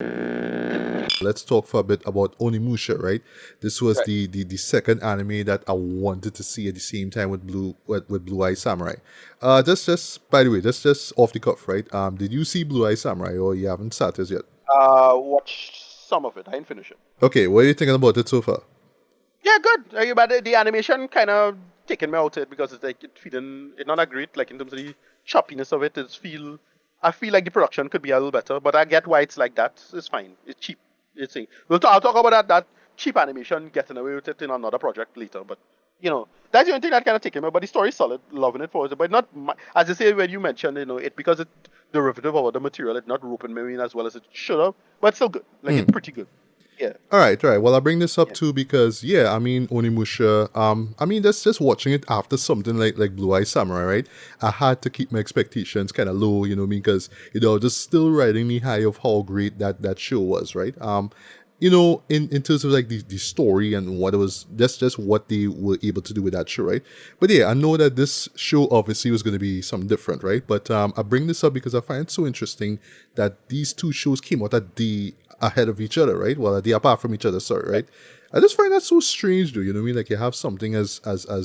Let's talk for a bit about Onimusha, right? This was Right. the second anime that I wanted to see at the same time with Blue Eye Samurai. Just by the way, just off the cuff, right? Did you see Blue Eye Samurai or you haven't started yet? Watched some of it. I didn't finish it. Okay, what are you thinking about it so far? Yeah, good. But the animation kind of taken me out of it because it's like it feeling it not that great. Like in terms of the choppiness of it, I feel like the production could be a little better. But I get why it's like that. It's fine. It's cheap. I'll talk about that cheap animation getting away with it in another project later. But that's the only thing that kind of taken me. But the story is solid. Loving it for it. But not as I say when you mentioned it because it's derivative of other material. It's not roping me in as well as it should have. But still good. Like it's pretty good. Yeah. All right. Well, I bring this up Yeah. too because yeah, I mean Onimusha. I mean just watching it after something like Blue Eye Samurai, right? I had to keep my expectations kind of low, you know what I mean? Because just still riding the high of how great that show was, right? In terms of like the story and what it was, just what they were able to do with that show, right? But yeah, I know that this show obviously was going to be something different, right? But I bring this up because I find it so interesting that these two shows came out at the ahead of each other, right? Well, they apart from each other, sorry, right? I just find that so strange, though. You know what I mean? Like you have something as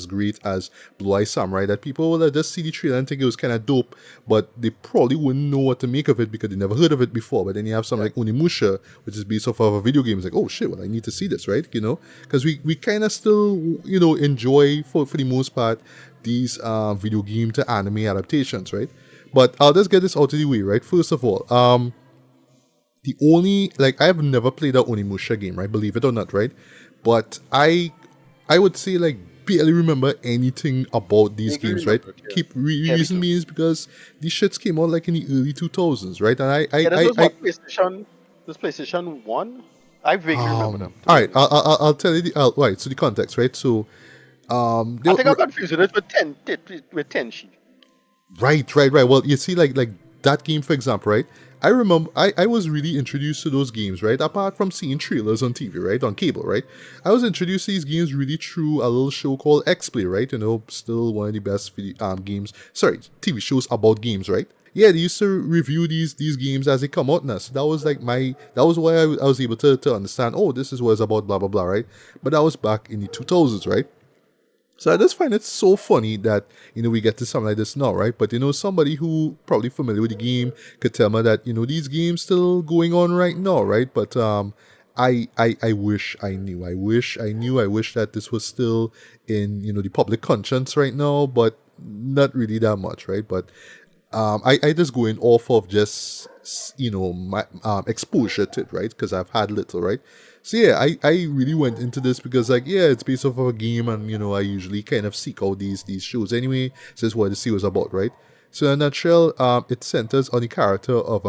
great as Blue Eye Samurai that people will just see the trailer and think it was kind of dope, but they probably wouldn't know what to make of it because they never heard of it before. But then you have something like Onimusha, which is based off of a video game. It's like, oh shit, well I need to see this, right? Because we kind of still enjoy for the most part these video game to anime adaptations, right? But I'll just get this out of the way, right? First of all, the only like I have never played a Onimusha game, right? Believe it or not, right? But I would say like barely remember anything about these Vaguely games, right? remember it. Yeah. Keep Yeah, me reason too. being is because these shits came out like in the early 2000s, right? And Yeah, this was what PlayStation. This PlayStation One. I vaguely remember them, to all be right, honest. I'll tell you right. So the context, right? So they I think I'm were, confusing it with Tenchi. right. Well, you see, like that game, for example, right? I remember I was really introduced to those games, right? Apart from seeing trailers on TV, right? On cable, right? I was introduced to these games really through a little show called X-Play, right? Still one of the best games. Sorry, TV shows about games, right? Yeah, they used to review these games as they come out now. So that was like that was why I was able to understand. Oh, this is what it's about, blah blah blah, right? But that was back in the 2000s, right? So I just find it so funny that we get to something like this now, right? But somebody who probably familiar with the game could tell me that these games still going on right now, right? But I wish I knew. I wish I knew. I wish that this was still in the public conscience right now, but not really that much, right? But I just going off of just my exposure to it, right? Because I've had little, right? So yeah, I really went into this because like yeah, it's based off of a game, and I usually kind of seek out these shows anyway. So that's what the series was about, right? So in a nutshell, it centers on the character of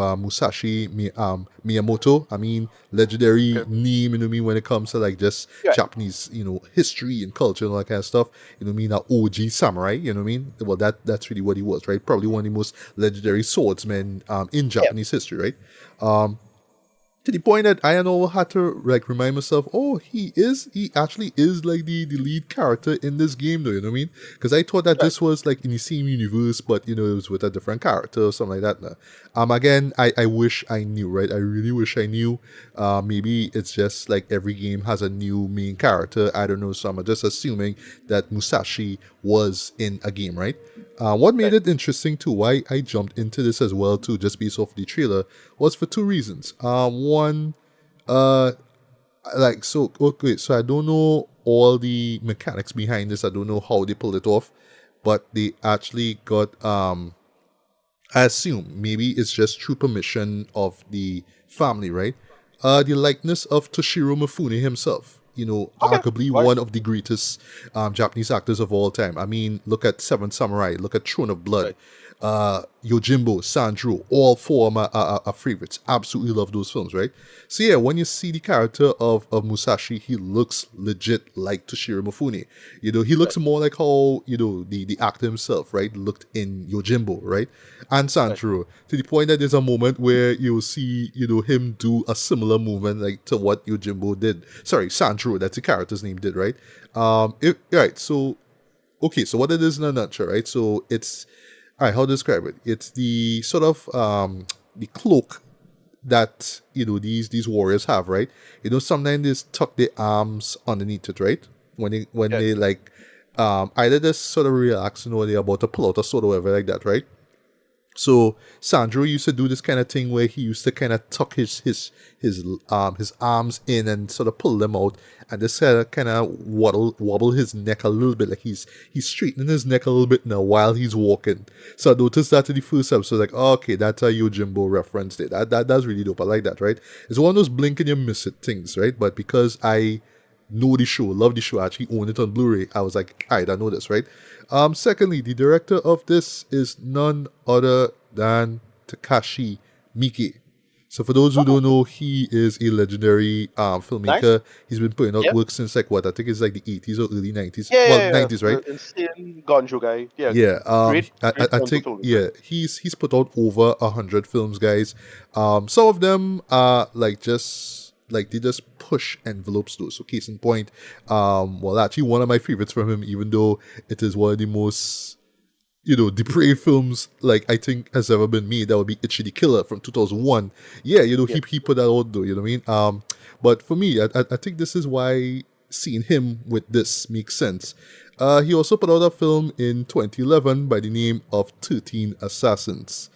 Miyamoto. I mean, legendary Okay. name, you know what I mean, when it comes to like just Yeah. Japanese, history and culture and all that kind of stuff. You know what I mean? An OG samurai, you know what I mean? Well, that's really what he was, right? Probably one of the most legendary swordsmen in Yeah. Japanese history, right? To the point that I know had to like remind myself, oh, he actually is like the lead character in this game, though. You know what I mean? Because I thought that Right. this was like in the same universe, but it was with a different character or something like that. Nah. Again, I wish I knew, right? I really wish I knew. Maybe it's just like every game has a new main character. I don't know, so I'm just assuming that Musashi was in a game, right? What made Right. it interesting too, why I jumped into this as well too, just based off the trailer, was for two reasons. One, uh, like so okay, so I don't know all the mechanics behind this. I don't know how they pulled it off, but they actually got I assume maybe it's just through permission of the family, right? The likeness of Toshiro Mifune himself. Okay. Arguably Right. one of the greatest Japanese actors of all time. I mean, look at Seven Samurai, look at Throne of Blood, Right. Yojimbo, Sandro, all four of my are favorites. Absolutely love those films, right? So yeah, when you see the character of Musashi, he looks legit like Toshiro Mifune. He looks Right. more like how the actor himself, right, looked in Yojimbo, right, and Right. Sandro. To the point that there's a moment where you'll see him do a similar movement like to what Yojimbo did. Sorry, Sandro, that's the character's name, did, right? Right. So okay, so what it is in a nutshell, right? So it's all right. How to describe it? It's the sort of the cloak that these warriors have, right? Sometimes they tuck their arms underneath it, right? When Yeah. they like either just sort of relax, they're about to pull out a sword or whatever like that, right? So Sandro used to do this kind of thing where he used to kind of tuck his arms in and sort of pull them out, and just kind of wobble his neck a little bit, like he's straightening his neck a little bit now while he's walking. So I noticed that in the first episode, like, oh, okay, that's a Yojimbo reference there. That's really dope. I like that, right? It's one of those blink and you miss it things, right? But because I know the show, love the show, I actually own it on Blu-ray, I was like, alright, I know this, right? Secondly, the director of this is none other than Takashi Miike. So for those who Oh, don't know, he is a legendary nice. filmmaker. He's been putting out Yeah. work since like what I think it's like the 80s or early 90s. Yeah, Well, yeah, yeah. 90s, right? The insane Gonjo guy. Yeah. Yeah, Great, I great I films were think told. yeah, he's put out over 100 films, guys. Some of them are like they just push envelopes though. So case in point, well, actually one of my favorites from him, even though it is one of the most depraved films like I think has ever been made, that would be Itchy the Killer from 2001. Yeah, Yeah. he put that out though. You know what I mean? But for me, I think this is why seeing him with this makes sense. He also put out a film in 2011 by the name of 13 Assassins,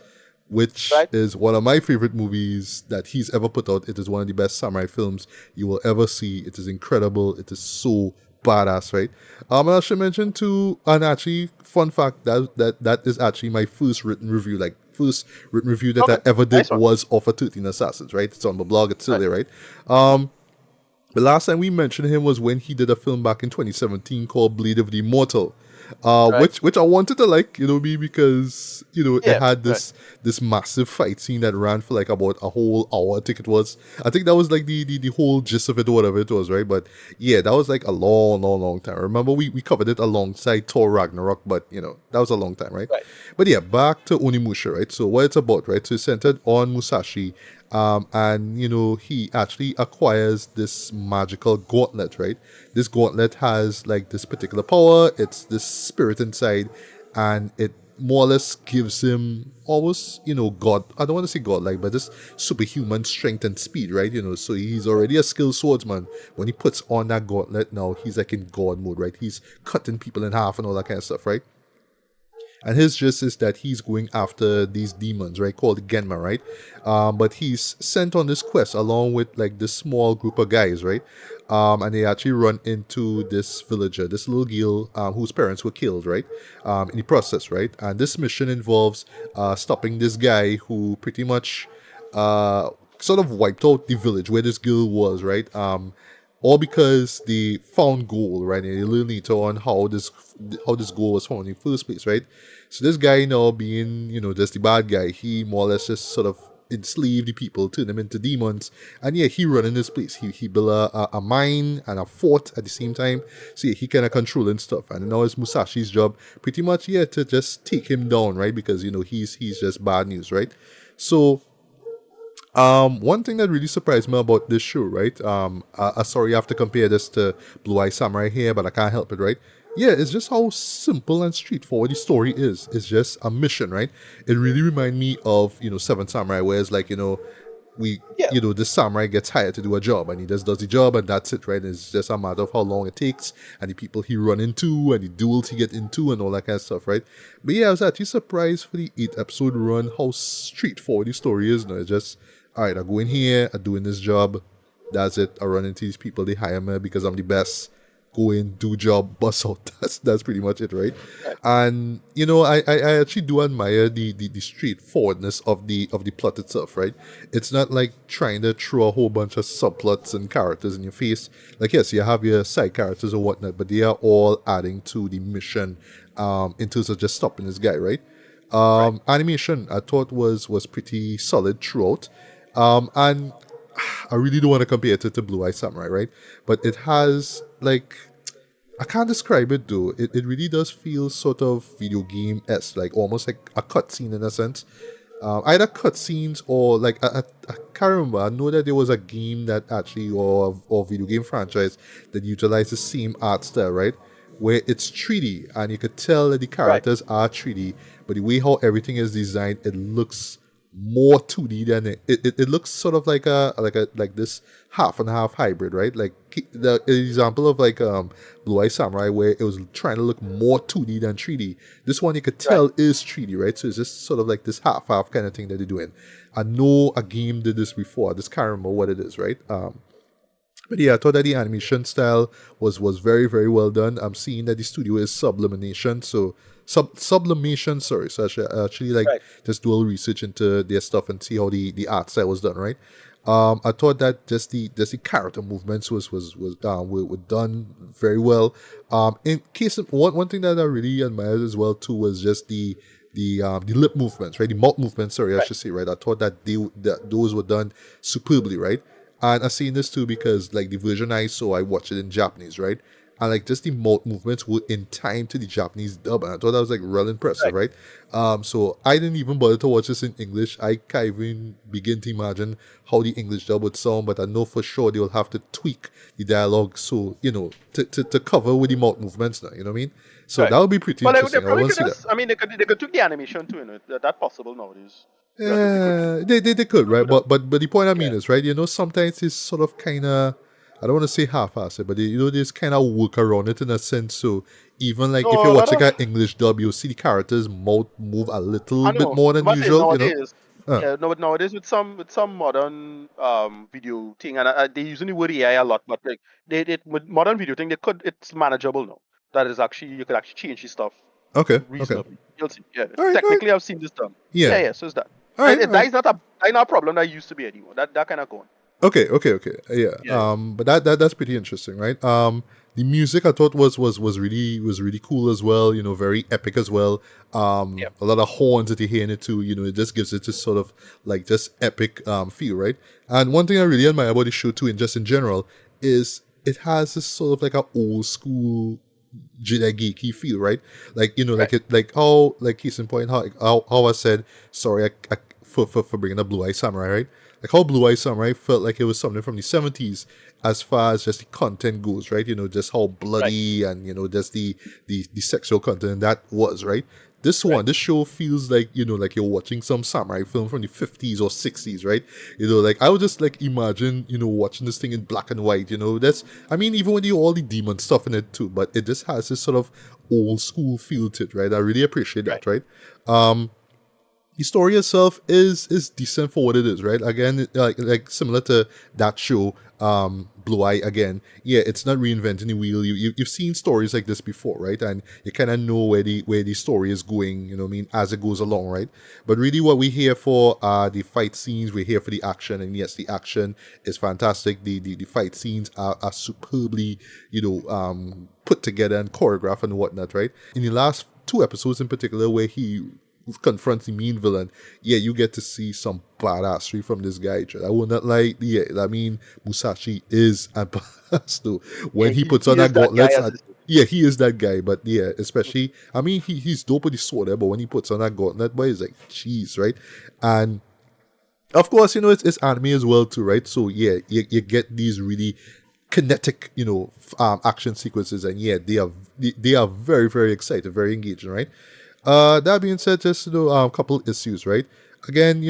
which Right. is one of my favorite movies that he's ever put out. It is one of the best samurai films you will ever see. It is incredible. It is so badass, right? And I should mention too, and actually, fun fact, that is actually my first written review, like first written review that Okay. I ever did Nice one. was of a 13 Assassins, right? It's on my blog, it's still Right. there, right? The last time we mentioned him was when he did a film back in 2017 called Blade of the Immortal, Right. which I wanted to like, me, because it Yeah. had Right. this massive fight scene that ran for like about a whole hour. I think it was. I think that was like the whole gist of it, or whatever it was, right? But yeah, that was like a long, long, long time. Remember, we covered it alongside Thor Ragnarok, but that was a long time, right? Right. But yeah, back to Onimusha, right? So what it's about, right? So it's centered on Musashi, and he actually acquires this magical gauntlet, right? This gauntlet has like this particular power. It's this spirit inside, and it more or less gives him almost god. I don't want to say godlike, but this superhuman strength and speed, right? So he's already a skilled swordsman. When he puts on that gauntlet, now he's like in god mode, right? He's cutting people in half and all that kind of stuff, right? And his gist is that he's going after these demons, right, called Genma, right? But he's sent on this quest along with like this small group of guys, right? And they actually run into this villager, this little girl whose parents were killed, right? In the process, right? And this mission involves stopping this guy who pretty much sort of wiped out the village where this girl was, right? All because they found gold, right? And they learn later on how this gold was found in the first place, right? So this guy now being, just the bad guy, he more or less just sort of enslaved the people, turn them into demons, and yeah, he running this place. He built a mine and a fort at the same time. So yeah, he kind of controlling stuff, and now it's Musashi's job, pretty much, yeah, to just take him down, right? Because he's just bad news, right? So one thing that really surprised me about this show, right? Sorry, I have to compare this to Blue Eye Samurai here, but I can't help it, right? Yeah, it's just how simple and straightforward the story is. It's just a mission, right? It really reminds me of Seven Samurai, where it's like we Yeah. this samurai gets hired to do a job, and he just does the job, and that's it, right? It's just a matter of how long it takes, and the people he run into, and the duels he get into, and all that kind of stuff, right? But yeah, I was actually surprised for the 8 episode run how straightforward the story is. It's just, all right, I go in here, I'm doing this job, that's it. I run into these people, they hire me because I'm the best. Go in, do job, bust out. That's pretty much it, right? And I actually do admire the straightforwardness of the plot itself, right? It's not like trying to throw a whole bunch of subplots and characters in your face. Like, yes, you have your side characters or whatnot, but they are all adding to the mission in terms of just stopping this guy, right? Animation I thought was pretty solid throughout. And I really don't want to compare it to Blue Eye Samurai, right? But it has like, I can't describe it though. It really does feel sort of video game esque, like almost like a cutscene in a sense. Either cutscenes or like I can't remember. I know that there was a game that actually or video game franchise that utilized the same art style, right? Where it's 3D and you could tell that the Right. characters are 3D, but the way how everything is designed, it looks more 2D than it looks sort of like this half and half hybrid, right? Like the example of like Blue Eye Samurai where it was trying to look more 2D than 3D. This one you could Right. tell is 3D, right? So it's just sort of like this half half kind of thing that they're doing. I know a game did this before. I just can't remember what it is, right? But yeah, I thought that the animation style was very very well done. I'm seeing that the studio is Sublimation, so Sublimation. Sorry, so I should actually like Right. just do a little research into their stuff and see how the art style was done. Right. I thought that just the character movements were done very well. In case one thing that I really admired as well too was just the lip movements, right? The mouth movements. Sorry, I Right. should say, right? I thought that those were done superbly, right? And I've seen this too because like the version I saw, I watched it in Japanese, right? And like just the mouth movements were in time to the Japanese dub, and I thought that was like real impressive, Right. right? So I didn't even bother to watch this in English. I can't even begin to imagine how the English dub would sound, but I know for sure they will have to tweak the dialogue so to cover with the mouth movements now. You know what I mean? So Right. that would be pretty Well, they interesting. I probably want to could see that. just. I mean, they could tweak the animation too. You know, that's possible nowadays. Relatively quickly. They could, right? Without- But the point I mean Yeah. is, right, sometimes it's sort of kind of, I don't want to say half-assed, but there's kind of work around it in a sense. So even like if No, you're a lot watching of an English dub, you'll see the characters mouth move a little I bit know. more The than bad is usual. nowadays. Uh, Yeah, no, but nowadays with some modern video thing, and they using the word AI a lot, but like they with modern video thing, it's manageable now. That is actually you could actually change the stuff okay. reasonably. You'll see. Yeah, All right, all right. technically I've seen this done. Yeah, Yeah. yeah. So it's that. All right, all That right. is not a problem that used to be anymore. That kind of gone. Okay. Yeah. Yeah, yeah. But that's pretty interesting, right? The music I thought was really cool as well. Very epic as well. Yeah. A lot of horns that you hear in it too. It just gives it this sort of like just epic feel, right? And one thing I really admire about the show too, and just in general, is it has this sort of like a old school geeky feel, right? Like Right. like it, like how, like case in point, how I said sorry for bringing up Blue Eye Samurai, right? Like how Blue Eye Samurai felt like it was something from the 70s as far as just the content goes, right? Just how Right. bloody and just the sexual content that was, right? Right. This show feels like like you're watching some samurai film from the 50s or 60s, right? Like I would just like imagine watching this thing in black and white. That's, I mean, even with all the demon stuff in it too, but it just has this sort of old school feel to it, right? I really appreciate Right. that, right? The story itself is decent for what it is, right? Again, like similar to that show, Blue Eye. Again, yeah, it's not reinventing the wheel. You've seen stories like this before, right? And you kind of know where the story is going. What I mean, as it goes along, right? But really, what we're here for are the fight scenes. We're here for the action, and yes, the action is fantastic. The fight scenes are superbly, put together and choreographed and whatnot, right? In the last two episodes in particular, where he confronts the mean villain, yeah, you get to see some badassery from this guy. I will not lie. Yeah, I mean, Musashi is a badass though. Yeah, When he puts he on is that that guy gauntlets, as this. yeah, he is that guy. But yeah, especially, I mean, he's dope with the sword there, but when he puts on that gauntlet, boy, it's like, jeez, right? And of course, it's anime as well too, right? So yeah, you get these really kinetic, action sequences, and yeah, they are very very exciting, very engaging, right? That being said, just a couple issues, right? Again,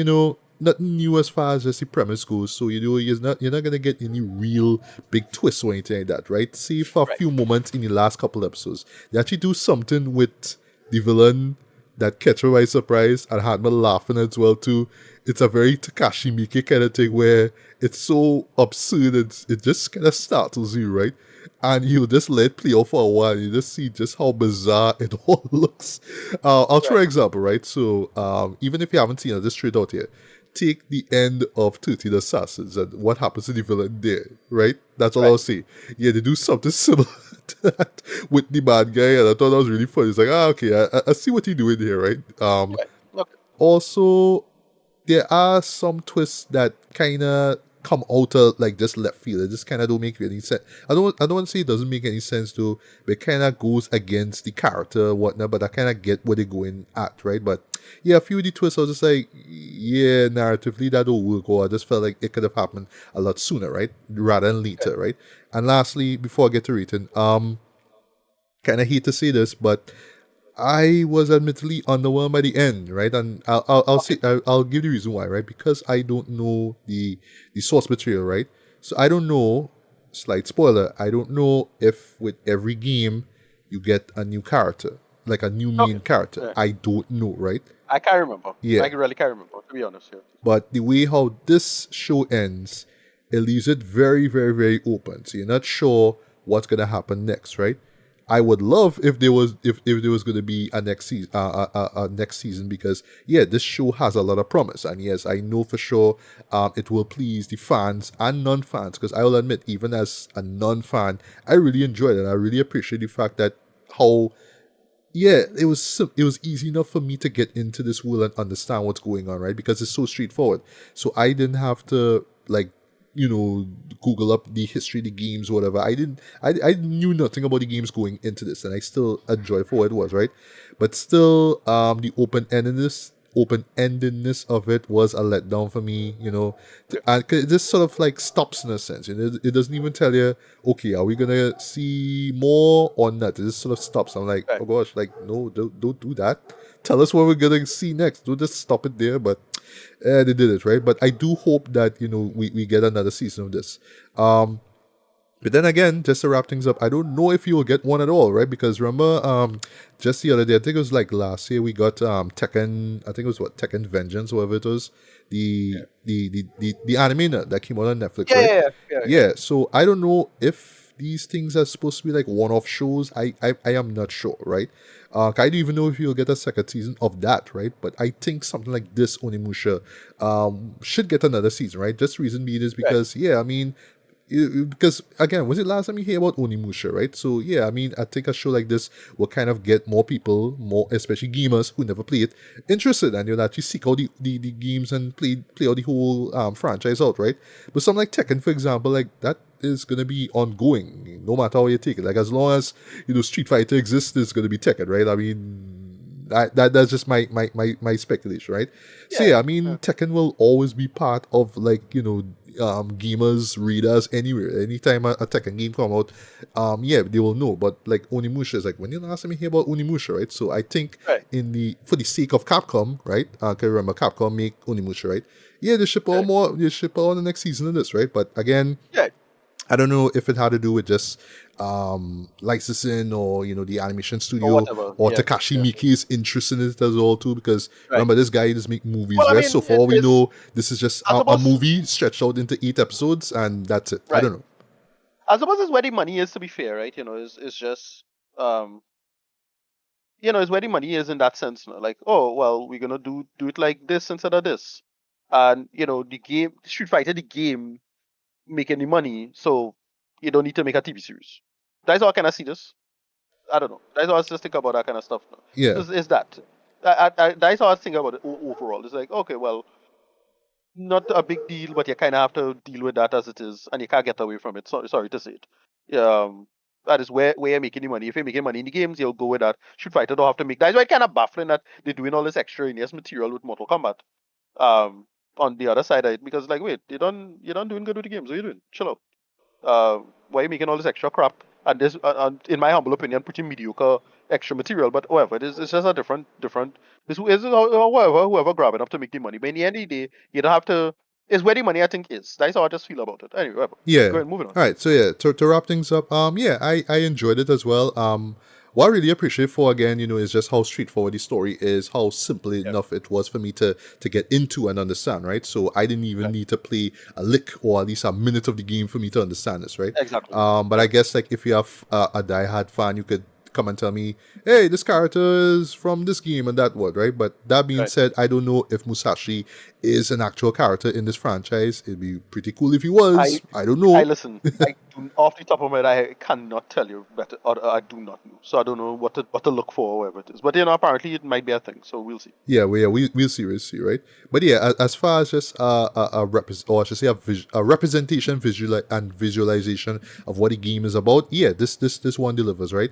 nothing new as far as just the premise goes. So you're not gonna get any real big twists or anything like that, right? See, for a Right. few moments in the last couple episodes, they actually do something with the villain that catch me by surprise and had me laughing as well too. It's a very Takashi Miike kind of thing where it's so absurd, it just kind of startles you, right? And you just let it play out for a while. You just see just how bizarre it all looks. I'll try Right. an example, right? So even if you haven't seen it, just straight out here, take the end of 13 Assassins and what happens to the villain there, right? That's all Right. I'll say. Yeah, they do something similar to that with the bad guy, and I thought that was really funny. It's like, okay, I see what you're doing here, right? Right. Okay. Also, there are some twists that kind of come out of like just left field. It just kind of don't make any sense. I don't want to say it doesn't make any sense though, but it kind of goes against the character and whatnot. But I kind of get what they're going at, right? But yeah, a few of the twists I was just like, yeah, narratively that don't work, or I just felt like it could have happened a lot sooner, right? Rather than later, right? And lastly, before I get to rating, kind of hate to say this, but I was admittedly underwhelmed by the end, right? And I'll Okay. say I'll give the reason why, right? Because I don't know the source material, right? So I don't know. Slight spoiler: I don't know if with every game you get a new character, like a new Okay. main character. Yeah. I don't know, right? I can't remember. I Yeah. really can't remember, to be honest. Yeah. But the way how this show ends, it leaves it very, very, very open. So you're not sure what's gonna happen next, right? I would love if there was gonna be a next season because yeah, this show has a lot of promise, and yes, I know for sure it will please the fans and non-fans because I will admit, even as a non-fan, I really enjoyed it. I really appreciate the fact that how yeah, it was easy enough for me to get into this world and understand what's going on, right? Because it's so straightforward. So I didn't have to like, Google up the history of the games, whatever. I knew nothing about the games going into this, and I still enjoy for what it was, right? But still, the open-endedness of it was a letdown for me, and 'cause it just sort of like stops in a sense. It doesn't even tell you, okay, are we gonna see more or not? It just sort of stops. I'm like, Right. oh gosh, like no, don't do that. Tell us what we're gonna see next. Don't just stop it there. But they did it right. But I do hope that we get another season of this. But then again, just to wrap things up, I don't know if you will get one at all, right? Because remember, just the other day, I think it was like last year, we got Tekken. I think it was what Tekken Vengeance, whatever it was, the anime that came out on Netflix, Yeah, right? yeah, yeah, yeah, yeah. Yeah. So I don't know if these things are supposed to be like one-off shows. I am not sure, right? I don't even know if you'll get a second season of that, right? But I think something like this Onimusha should get another season, right? Just reason being is Right. because yeah, I mean because again, was it last time you hear about Onimusha, right? So yeah, I mean, I think a show like this will kind of get more people, more especially gamers who never play it, interested, and you'll actually seek out the games and play out the whole franchise out, right? But something like Tekken, for example, like that is gonna be ongoing, no matter how you take it. Like as long as Street Fighter exists, there's gonna be Tekken, right? I mean, that's just my speculation, right? So Yeah. yeah, I mean, Yeah. Tekken will always be part of like gamers, readers, anywhere. Anytime a Tekken game come out, yeah, they will know. But like Onimusha is like when you last time you hear about Onimusha, right? So I think Right. for the sake of Capcom, right? Can you remember Capcom make Onimusha, right? Yeah, Right. they ship out the next season of this, right? But again, Yeah. I don't know if it had to do with just licensing or the animation Or studio whatever. or Yeah. Takashi Yeah. Miike's interest in it as well too. Because Right. remember, this guy just make movies, Well, I right? So mean, for all we it's know, this is just I a suppose. movie stretched out into 8 episodes, and that's it. I Right. don't know. I suppose it's where the money is. To be fair, right? Is just um, is where the money is in that sense. Like, oh well, we're gonna do it like this instead of this, and the game Street Fighter, the game making the money, so you don't need to make a TV series. That's how I kind of see this. I don't know. That's how I just think about that kind of stuff. Now. Yeah, Is that? That's how I think about it overall. It's like, okay, well, not a big deal, but you kind of have to deal with that as it is, and you can't get away from it. Sorry to say it. That is where you're making the money. If you're making money in the games, you'll go with that. Street Fighter don't have to make. That's why it's kind of baffling that they're doing all this extraneous material with Mortal Kombat. Um, on the other side of it, because like, wait, you're not doing good with the games. What are you doing? Chill out. Why are you making all this extra crap? And this, in my humble opinion, pretty mediocre extra material. But whatever, it's just a different. This is whoever grab enough to make the money. But in the end of the day, you don't have to. It's where the money I think is. That's how I just feel about it. Anyway, whatever. yeah. Go ahead, moving on. All right. So yeah, to wrap things up, yeah, I enjoyed it as well. What I really appreciate for again, is just how straightforward the story is, how simple Yeah, enough it was for me to get into and understand, right? So I didn't even right. need to play a lick or at least a minute of the game for me to understand this, right? Exactly. But I guess like if you have a diehard fan, you could come and tell me, hey, this character is from this game and that word, right? But that being Right. said, I don't know if Musashi is an actual character in this franchise. It'd be pretty cool if he I was. I don't I know. listen. Off the top of my head, I cannot tell you better, or I do not know. So I don't know what to look for, or whatever it is. But apparently it might be a thing. So we'll see. Yeah, we'll see, right? But yeah, as far as just or I should say a representation, and visualization of what the game is about. Yeah, this one delivers, right?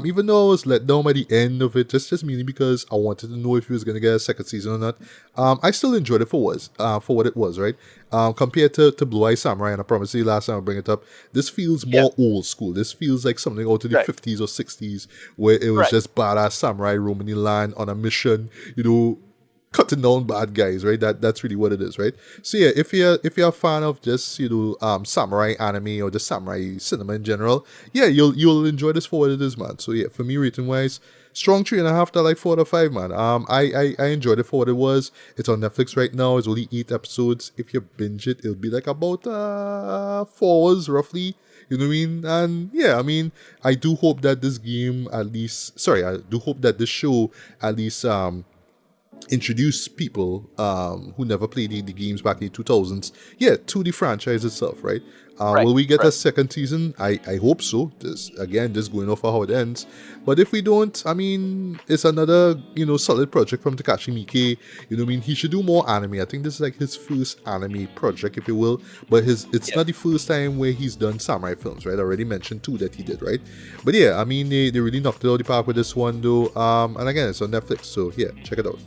Even though I was let down by the end of it, just mainly because I wanted to know if he was gonna get a second season or not. I still enjoyed it for what it was, right? compared to Blue Eye Samurai, and I promise you last time I'll bring it up, this feels Yeah. more old school. This feels like something out of the Right. 50s or 60s, where it was Right. just badass samurai roaming the land on a mission, you know, cutting down bad guys, right? That's really what it is, right? So yeah, if you're a fan of just samurai anime or just samurai cinema in general, yeah, you'll enjoy this for what it is, man. So yeah, for me, rating wise, strong 3.5 to like 4 to 5, man. I enjoyed it for what it was. It's on Netflix right now. It's only 8 episodes. If you binge it, it'll be like about 4 hours roughly. You know what I mean? And yeah, I mean, I do hope that this game at least, sorry, I do hope that this show at least introduce people who never played the games back in the 2000s, yeah, to the franchise itself, right? Right. Will we get a Right. second season? I hope so. Just going off of how it ends. But if we don't, I mean, it's another, solid project from Takashi Miike. You know what I mean? He should do more anime. I think this is like his first anime project, if you will. But it's Yeah. not the first time where he's done samurai films, right? I already mentioned 2 that he did, right? But yeah, I mean, they really knocked it out of the park with this one, though. And again, it's on Netflix, so yeah, check it out.